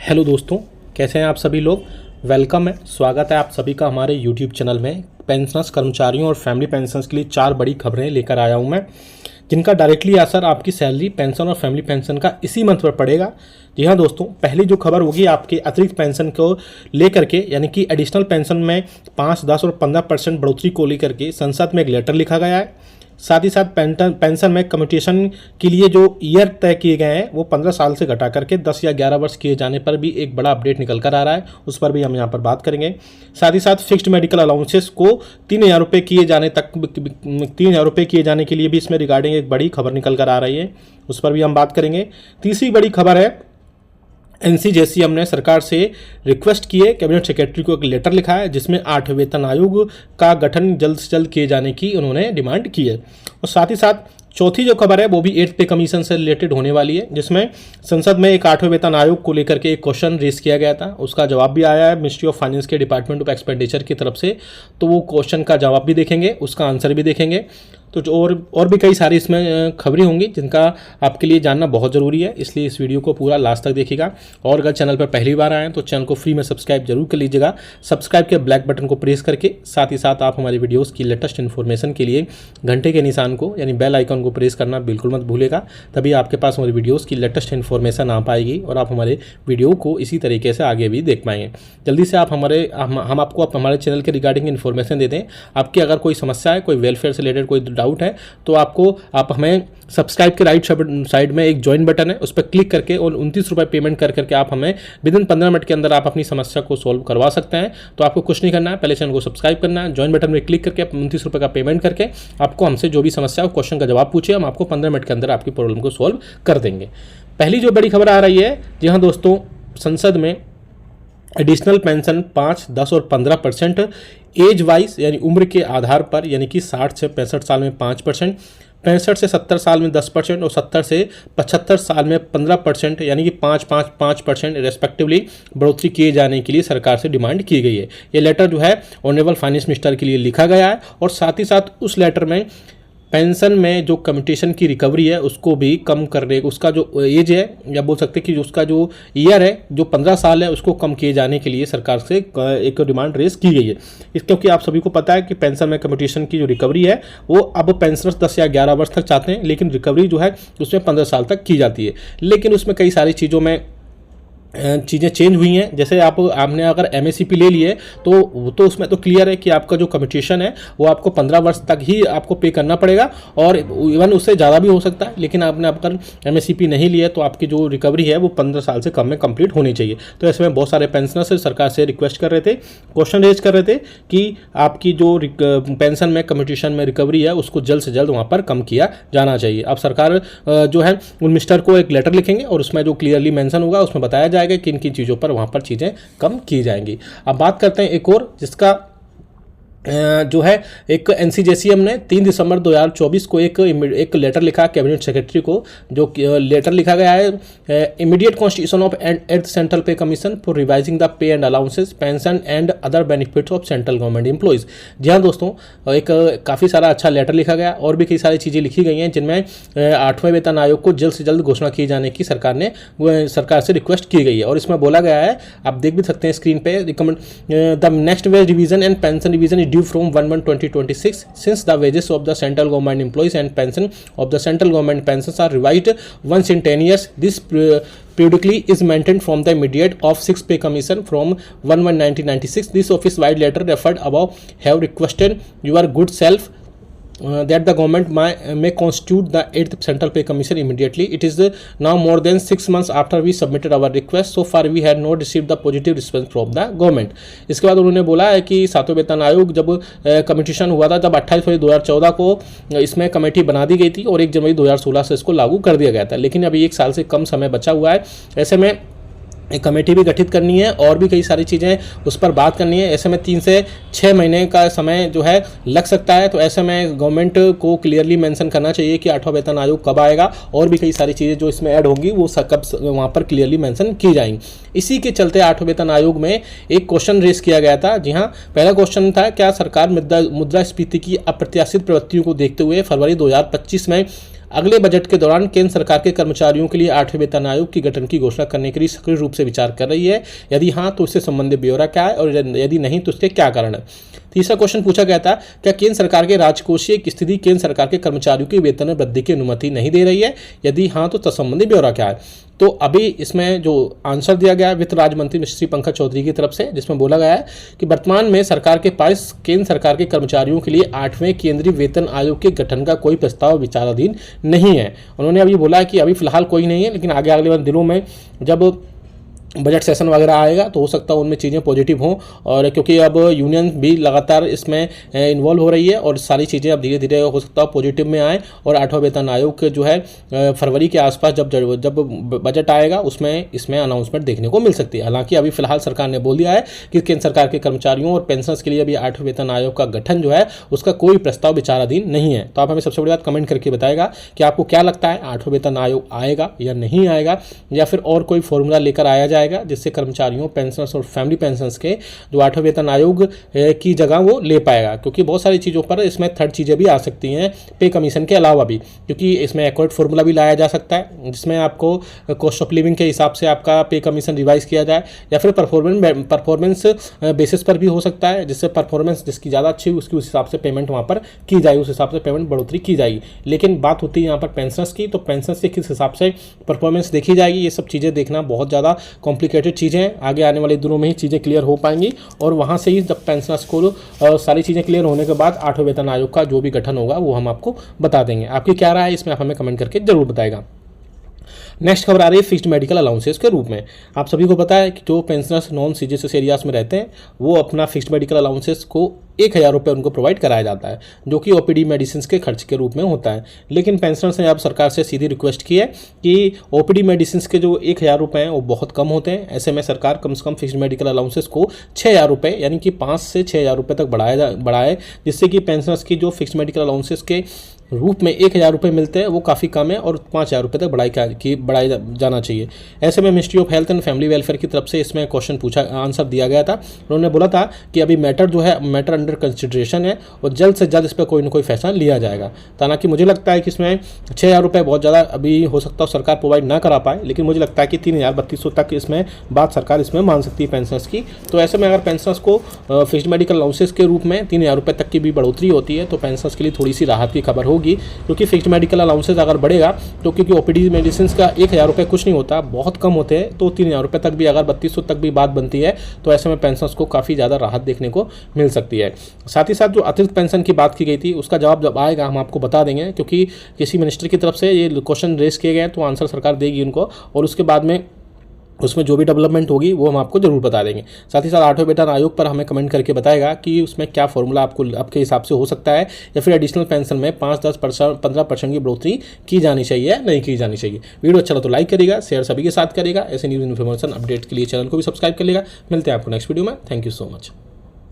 Hello दोस्तों, कैसे हैं आप सभी लोग। वेलकम है, स्वागत है आप सभी का हमारे यूट्यूब चैनल में। पेंशनर्स, कर्मचारियों और फैमिली पेंशनर्स के लिए 4 बड़ी खबरें लेकर आया हूं मैं, जिनका डायरेक्टली असर आपकी सैलरी, पेंशन और फैमिली पेंशन का इसी मंथ पर पड़ेगा। जी हाँ दोस्तों, पहली जो खबर होगी आपके अतिरिक्त पेंशन को लेकर के, यानी कि एडिशनल पेंशन में 5, 10 और 15% बढ़ोतरी को लेकर के संसद में एक लेटर लिखा गया है। साथ ही साथ पेंशन में कम्यूटेशन के लिए जो ईयर तय किए गए हैं वो 15 साल से घटा करके 10 या 11 वर्ष किए जाने पर भी एक बड़ा अपडेट निकल कर आ रहा है, उस पर भी हम यहाँ पर बात करेंगे। साथ ही साथ फिक्स्ड मेडिकल अलाउंसेस को 3,000 रुपये किए जाने तक 3,000 रुपये किए जाने के लिए भी इसमें रिगार्डिंग एक बड़ी खबर निकल कर आ रही है, उस पर भी हम बात करेंगे। तीसरी बड़ी खबर है एनसीजेसीएम ने सरकार से रिक्वेस्ट की है, कैबिनेट सेक्रेटरी को एक लेटर लिखा है जिसमें 8 वेतन आयोग का गठन जल्द से जल्द किए जाने की उन्होंने डिमांड की है। और साथ ही साथ चौथी जो खबर है वो भी 8th पे कमीशन से रिलेटेड होने वाली है, जिसमें संसद में एक 8वें वेतन आयोग को लेकर के एक क्वेश्चन रेज किया गया था। उसका जवाब भी आया है मिनिस्ट्री ऑफ फाइनेंस के डिपार्टमेंट ऑफ एक्सपेंडिचर की तरफ से, तो वो क्वेश्चन का जवाब भी देखेंगे, उसका आंसर भी देखेंगे। तो और भी कई सारी इसमें खबरें होंगी जिनका आपके लिए जानना बहुत ज़रूरी है, इसलिए इस वीडियो को पूरा लास्ट तक देखिएगा। और अगर चैनल पर पहली बार आए हैं तो चैनल को फ्री में सब्सक्राइब जरूर कर लीजिएगा। सब्सक्राइब के ब्लैक बटन को प्रेस करके साथ ही साथ आप हमारी वीडियोस की लेटेस्ट इन्फॉर्मेशन के लिए घंटे के निशान को यानी बेल आइकन को प्रेस करना बिल्कुल मत भूलेगा, तभी आपके पास हमारी वीडियोज़ की लेटेस्ट इन्फॉर्मेशन आ पाएगी और आप हमारे वीडियो को इसी तरीके से आगे भी देख पाएंगे। जल्दी से आप हम आपको हमारे चैनल के रिगार्डिंग इन्फॉर्मेशन देते हैं। आपकी अगर कोई समस्या है, कोई वेलफेयर से रिलेटेड कोई डाउट है, तो आप हमें सब्सक्राइब के राइट साइड में एक ज्वाइन बटन है, उस पर क्लिक करके और 29 रुपये पेमेंट करके आप हमें विदिन 15 मिनट के अंदर आप अपनी समस्या को सॉल्व करवा सकते हैं। तो आपको कुछ नहीं करना है, पहले चैनल को सब्सक्राइब करना है, ज्वाइन बटन में क्लिक करके 29 रुपये का पेमेंट करके आपको हमसे जो भी समस्या हो क्वेश्चन का जवाब पूछिए, हम आपको 15 मिनट के अंदर आपकी प्रॉब्लम को सॉल्व कर देंगे। पहली जो बड़ी खबर आ रही है, जी हाँ दोस्तों, संसद में एडिशनल पेंशन 5, 10 और 15% एज वाइज यानी उम्र के आधार पर, यानी कि 60 से 65 साल में 5%, 65 से 70 साल में 10% और 70 से 75 साल में 15% यानी कि 5% रेस्पेक्टिवली बढ़ोतरी किए जाने के लिए सरकार से डिमांड की गई है। ये लेटर जो है ऑनरेबल फाइनेंस मिनिस्टर के लिए लिखा गया है और साथ ही साथ उस लेटर में पेंशन में जो कम्यूटेशन की रिकवरी है उसको भी कम करने, उसका जो एज है या बोल सकते हैं कि उसका जो ईयर है जो 15 साल है उसको कम किए जाने के लिए सरकार से एक डिमांड रेज की गई है। क्योंकि आप सभी को पता है कि पेंशन में कम्यूटेशन की जो रिकवरी है वो अब पेंशनर्स 10 या 11 वर्ष तक चाहते हैं, लेकिन रिकवरी जो है उसमें 15 साल तक की जाती है। लेकिन उसमें कई सारी चीज़ों में चीज़ें चेंज हुई हैं। जैसे आपने अगर एमएससीपी ले लिए तो उसमें तो क्लियर है कि आपका जो कम्यूटेशन है वो आपको 15 वर्ष तक ही आपको पे करना पड़ेगा और इवन उससे ज़्यादा भी हो सकता है। लेकिन आपने अगर एमएससीपी नहीं लिया तो आपकी जो रिकवरी है वो 15 साल से कम में कंप्लीट होनी चाहिए। तो ऐसे में बहुत सारे पेंशनर्स सरकार से रिक्वेस्ट कर रहे थे, क्वेश्चन रेज कर रहे थे कि आपकी जो पेंशन में कम्यूटेशन में रिकवरी है उसको जल्द से जल्द वहाँ पर कम किया जाना चाहिए। अब सरकार जो है उन मिनिस्टर को एक लेटर लिखेंगे और उसमें जो क्लियरली मेंशन होगा उसमें बताया जाएगा किन किन चीज़ों पर वहाँ पर चीज़ें कम की जाएंगी। अब बात करते हैं एक और, जिसका जो है एक एनसीजेसीएम ने 3 दिसंबर 2024 को एक लेटर लिखा कैबिनेट सेक्रेटरी को, जो लेटर लिखा गया है immediate constitution of eight central pay commission for revising the pay and allowances pension and other benefits of central government employees. जी हाँ दोस्तों, एक काफ़ी सारा अच्छा लेटर लिखा गया और भी कई सारी चीज़ें लिखी गई हैं जिनमें 8वें वेतन आयोग को जल्द से जल्द घोषणा की जाने की सरकार से रिक्वेस्ट की गई है। और इसमें बोला गया है, आप देख भी सकते हैं स्क्रीन पे, the next veg revision and pension revision due from 1/1/2026 since the wages of the central government employees and pension of the central government pensions are revised once in 10 years. This periodically is maintained from the immediate of 6th pay commission from 1/1/1996. This office wide letter referred above have requested your good self that the government may constitute the 8th central pay commission immediately. It is now more than 6 months after we submitted our request. So far we had not received the positive response from the government. इसके बाद उन्होंने बोला है कि 7वें वेतन आयोग जब commutation हुआ था तब 28 फरवरी 2014 को इसमें कमेटी बना दी गई थी और 1 जनवरी 2016 से इसको लागू कर दिया गया था। लेकिन अभी 1 साल से कम समय बचा हुआ है, ऐसे में एक कमेटी भी गठित करनी है और भी कई सारी चीज़ें उस पर बात करनी है। ऐसे में 3 से 6 महीने का समय जो है लग सकता है। तो ऐसे में गवर्नमेंट को क्लियरली मेंशन करना चाहिए कि 8वां वेतन आयोग कब आएगा और भी कई सारी चीज़ें जो इसमें ऐड होंगी वो कब वहाँ पर क्लियरली मेंशन की जाएंगी। इसी के चलते 8वें वेतन आयोग में एक क्वेश्चन रेज किया गया था। जी हाँ, पहला क्वेश्चन था, क्या सरकार मुद्रास्फीति की अप्रत्याशित प्रवृत्तियों को देखते हुए फरवरी 2025 में अगले बजट के दौरान केंद्र सरकार के कर्मचारियों के लिए 8वें वेतन आयोग की गठन की घोषणा करने के लिए सक्रिय रूप से विचार कर रही है? यदि हाँ तो इससे संबंधित ब्यौरा क्या है और यदि नहीं तो इसके क्या कारण है? तीसरा क्वेश्चन पूछा गया था, क्या केंद्र सरकार के राजकोषीय स्थिति केंद्र सरकार के कर्मचारियों के वेतन में वृद्धि की अनुमति नहीं दे रही है? यदि हाँ तो तत्संबंधी ब्यौरा क्या है? तो अभी इसमें जो आंसर दिया गया वित्त राज्य मंत्री श्री पंकज चौधरी की तरफ से, जिसमें बोला गया है कि वर्तमान में सरकार के पास केंद्र सरकार के कर्मचारियों के लिए 8वें केंद्रीय वेतन आयोग के गठन का कोई प्रस्ताव विचाराधीन नहीं है। उन्होंने अभी बोला है कि अभी फिलहाल कोई नहीं है, लेकिन आगे अगले दिनों में जब बजट सेशन वगैरह आएगा तो हो सकता है उनमें चीज़ें पॉजिटिव हों, और क्योंकि अब यूनियन भी लगातार इसमें इन्वॉल्व हो रही है और सारी चीज़ें अब धीरे धीरे हो सकता है पॉजिटिव में आए, और 8वां वेतन आयोग के जो है फरवरी के आसपास जब बजट आएगा उसमें इसमें अनाउंसमेंट देखने को मिल सकती है। हालांकि अभी फिलहाल सरकार ने बोल दिया है कि केंद्र सरकार के कर्मचारियों और पेंशनर्स के लिए अभी 8वें वेतन आयोग का गठन जो है उसका कोई प्रस्ताव विचाराधीन नहीं है। तो आप हमें सबसे बड़ी बात कमेंट करके बताएगा कि आपको क्या लगता है 8वां वेतन आयोग आएगा या नहीं आएगा, या फिर और कोई फॉर्मूला लेकर आया जाएगा जिससे कर्मचारियों, पेंशनर्स और फैमिली पेंशनर्स के जो 8वें वेतन आयोग की जगह वो ले पाएगा। क्योंकि बहुत सारी चीज़ों पर इसमें थर्ड चीज़ें भी आ सकती हैं पे कमीशन के अलावा भी, क्योंकि इसमें एक्यूरेट फॉर्मूला भी लाया जा सकता है जिसमें आपको कॉस्ट ऑफ लिविंग के हिसाब से आपका पे कमीशन रिवाइज किया जाए, या फिर परफॉर्मेंस बेसिस पर भी हो सकता है, जिससे परफॉर्मेंस जिसकी ज़्यादा अच्छी हुई उसकी उस हिसाब से पेमेंट वहाँ पर की जाएगी, उस हिसाब से पेमेंट बढ़ोतरी की जाएगी। लेकिन बात होती है यहाँ पर पेंशनर्स की, तो पेंशनर्स से किस हिसाब से परफॉर्मेंस देखी जाएगी, ये सब चीज़ें देखना बहुत ज़्यादा कॉम्प्लिकेटेड चीज़ें हैं। आगे आने वाले दिनों में ही चीज़ें क्लियर हो पाएंगी, और वहाँ से ही जब पेंशनर्स को सारी चीज़ें क्लियर होने के बाद 8वें वेतन आयोग का जो भी गठन होगा वो हम आपको बता देंगे। आपकी क्या राय है इसमें आप हमें कमेंट करके जरूर बताएगा। नेक्स्ट खबर आ रही है फिक्स्ड मेडिकल अलाउंसेस के रूप में। आप सभी को पता है कि जो पेंशनर्स नॉन सीजीएचएस एरियाज में रहते हैं वो अपना फिक्स्ड मेडिकल अलाउंसेस को 1000 रुपये उनको प्रोवाइड कराया जाता है, जो कि ओपीडी मेडिसिन के खर्च के रूप में होता है। लेकिन पेंशनर्स ने अब सरकार से सीधी रिक्वेस्ट की है कि ओपीडी मेडिसिन के जो 1000 रुपये हैं वो बहुत कम होते हैं। ऐसे में सरकार कम से कम फिक्स्ड मेडिकल अलाउंसेस को 6000 रुपये यानी कि 5 से 6000 रुपये तक बढ़ाए, जिससे कि पेंशनर्स की जो फिक्स्ड मेडिकल अलाउंसेस के रूप में 1000 रुपये मिलते हैं वो काफ़ी कम है, और 5000 रुपये तक बढ़ाया जाना चाहिए। ऐसे में ministry of health and family welfare की तरफ से इसमें क्वेश्चन आंसर दिया गया था। उन्होंने बोला था कि अभी मैटर अंडर कंसिडरेशन है और जल्द से जल्द इस पर कोई ना कोई फैसला लिया जाएगा। हालांकि मुझे लगता है कि इसमें 6000 रुपये बहुत ज़्यादा अभी हो सकता है सरकार प्रोवाइड ना करा पाए, लेकिन मुझे लगता है कि 3200 तक इसमें बात सरकार इसमें मान सकती है पेंशनर्स की। तो ऐसे में अगर पेंशनर्स को फिक्स्ड मेडिकल अलाउंसेस के रूप में 3000 रुपये तक की भी बढ़ोतरी होती है तो पेंशनर्स के लिए थोड़ी सी राहत की खबर होगी, क्योंकि फिक्स्ड मेडिकल अलाउंसेस अगर बढ़ेगा तो क्योंकि ओपीडी मेडिसिन का 1000 रुपये कुछ नहीं होता, बहुत कम होते हैं, तो 3000 रुपये तक भी अगर 3200 तक भी बात बनती है तो ऐसे में पेंशनर्स को काफ़ी ज़्यादा राहत देखने को मिल सकती है। साथ ही साथ जो अतिरिक्त पेंशन की बात की गई थी उसका जवाब जब आएगा हम आपको बता देंगे, क्योंकि किसी मिनिस्टर की तरफ से ये क्वेश्चन रेस किए गए तो आंसर सरकार देगी उनको, और उसके बाद में उसमें जो भी डेवलपमेंट होगी वो हम आपको जरूर बता देंगे। साथ ही साथ 8वें वेतन आयोग पर हमें कमेंट करके बताएगा कि उसमें क्या फॉर्मूला आपके हिसाब से हो सकता है, या फिर एडिशनल पेंशन में 5, 10, 15% की बढ़ोतरी की जानी चाहिए या नहीं की जानी चाहिए। वीडियो अच्छा लगा तो लाइक करेगा, शेयर सभी के साथ करेगा। ऐसे न्यूज़ इन्फॉर्मेशन अपडेट के लिए चैनल को भी सब्सक्राइब कर लेगा। मिलते हैं आपको नेक्स्ट वीडियो में। Thank you so much.